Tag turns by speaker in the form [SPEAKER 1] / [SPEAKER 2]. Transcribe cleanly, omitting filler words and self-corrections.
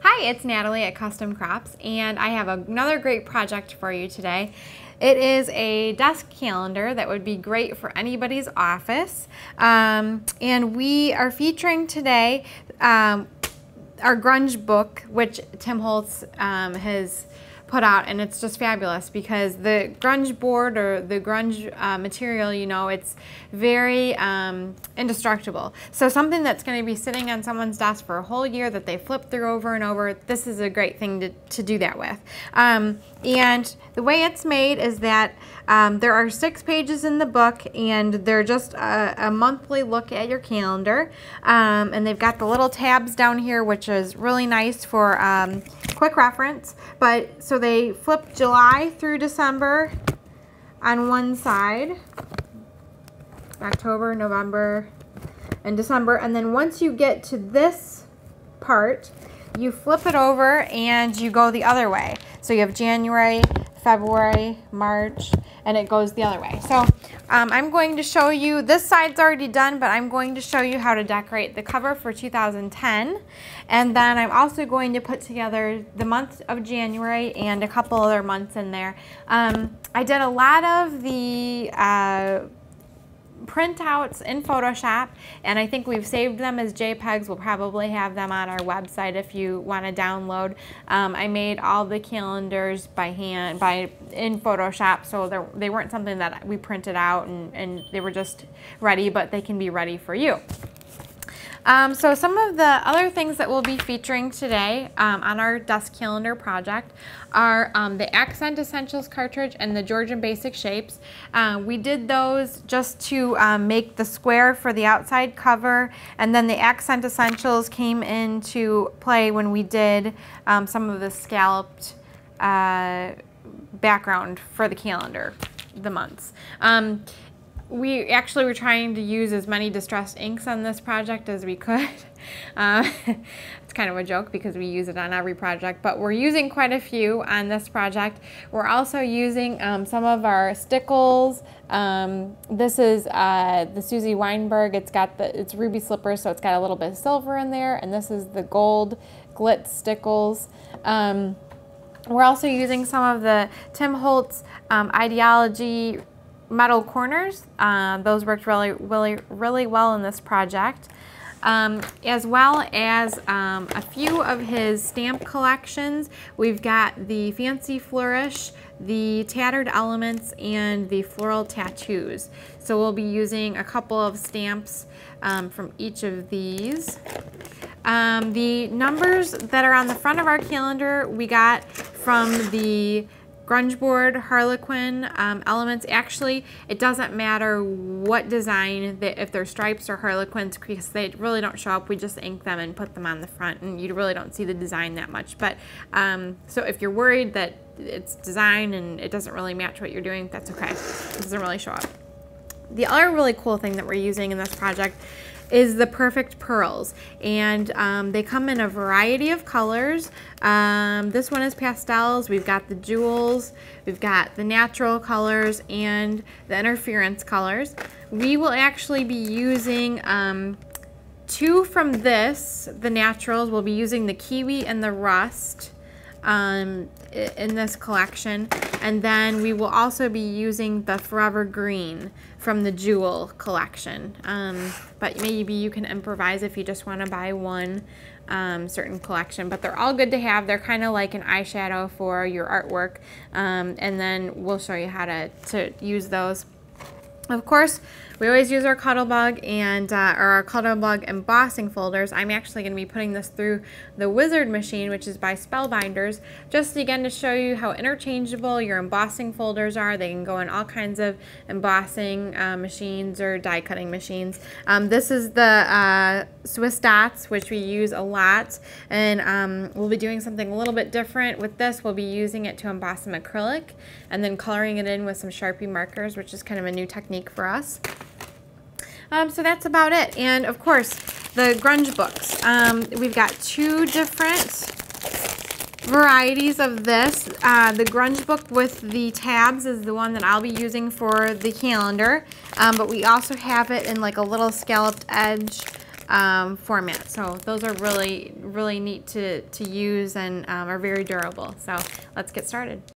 [SPEAKER 1] Hi, it's Natalie at Custom Crops, and I have another great project for you today. It is a desk calendar that would be great for anybody's office, and we are featuring today our Grunge book, which Tim Holtz has put out, and it's just fabulous because the Grunge board or the Grunge material, you know, it's very indestructible. So something that's going to be sitting on someone's desk for a whole year that they flip through over and over, this is a great thing to do that with. And the way it's made is that there are 6 pages in the book, and they're just a monthly look at your calendar. And they've got the little tabs down here, which is really nice for quick reference. But so they flip July through December on one side, October, November, and December. And then once you get to this part, you flip it over and you go the other way. So you have January, February, March, and it goes the other way. So I'm going to show you, this side's already done, but I'm going to show you how to decorate the cover for 2010. And then I'm also going to put together the month of January and a couple other months in there. I did a lot of the printouts in Photoshop, and I think we've saved them as JPEGs. We'll probably have them on our website if you want to download. I made all the calendars by hand in Photoshop, so they weren't something that we printed out, and they were just ready, but they can be ready for you. So some of the other things that we'll be featuring today on our desk calendar project are the Accent Essentials cartridge and the Georgian Basic Shapes. We did those just to make the square for the outside cover, and then the Accent Essentials came into play when we did some of the scalloped background for the calendar, the months. We actually were trying to use as many distressed inks on this project as we could. It's kind of a joke because we use it on every project, but we're using quite a few on this project. We're also using some of our stickles. This is the Susie Weinberg. It's ruby slippers, so it's got a little bit of silver in there, and this is the gold glitz stickles. We're also using some of the Tim Holtz Ideology metal corners. Those worked really well in this project, as well as a few of his stamp collections. We've got the Fancy Flourish, the Tattered Elements, and the Floral Tattoos. So we'll be using a couple of stamps from each of these. The numbers that are on the front of our calendar we got from the Grunge board, Harlequin elements. Actually, it doesn't matter what design, if they're stripes or Harlequins, because they really don't show up. We just ink them and put them on the front, and you really don't see the design that much. But so if you're worried that it's design and it doesn't really match what you're doing, that's okay. It doesn't really show up. The other really cool thing that we're using in this project is the Perfect Pearls, and they come in a variety of colors. This one is pastels. We've got the jewels, we've got the natural colors, and the interference colors. We will actually be using 2 from this, the naturals. We'll be using the Kiwi and the Rust in this collection, and then we will also be using the Forever Green from the Jewel collection. But maybe you can improvise if you just want to buy one certain collection, but they're all good to have. They're kind of like an eyeshadow for your artwork, and then we'll show you how to use those. Of course, we always use our Cuttlebug and our Cuttlebug embossing folders. I'm actually going to be putting this through the Wizard machine, which is by Spellbinders, just again to show you how interchangeable your embossing folders are. They can go in all kinds of embossing machines or die cutting machines. This is the Swiss Dots, which we use a lot, and we'll be doing something a little bit different with this. We'll be using it to emboss some acrylic and then coloring it in with some Sharpie markers, which is kind of a new technique for us. So that's about it. And of course, the Grunge books. We've got 2 different varieties of this. The Grunge book with the tabs is the one that I'll be using for the calendar, but we also have it in like a little scalloped edge format. So those are really, really neat to use and are very durable. So let's get started.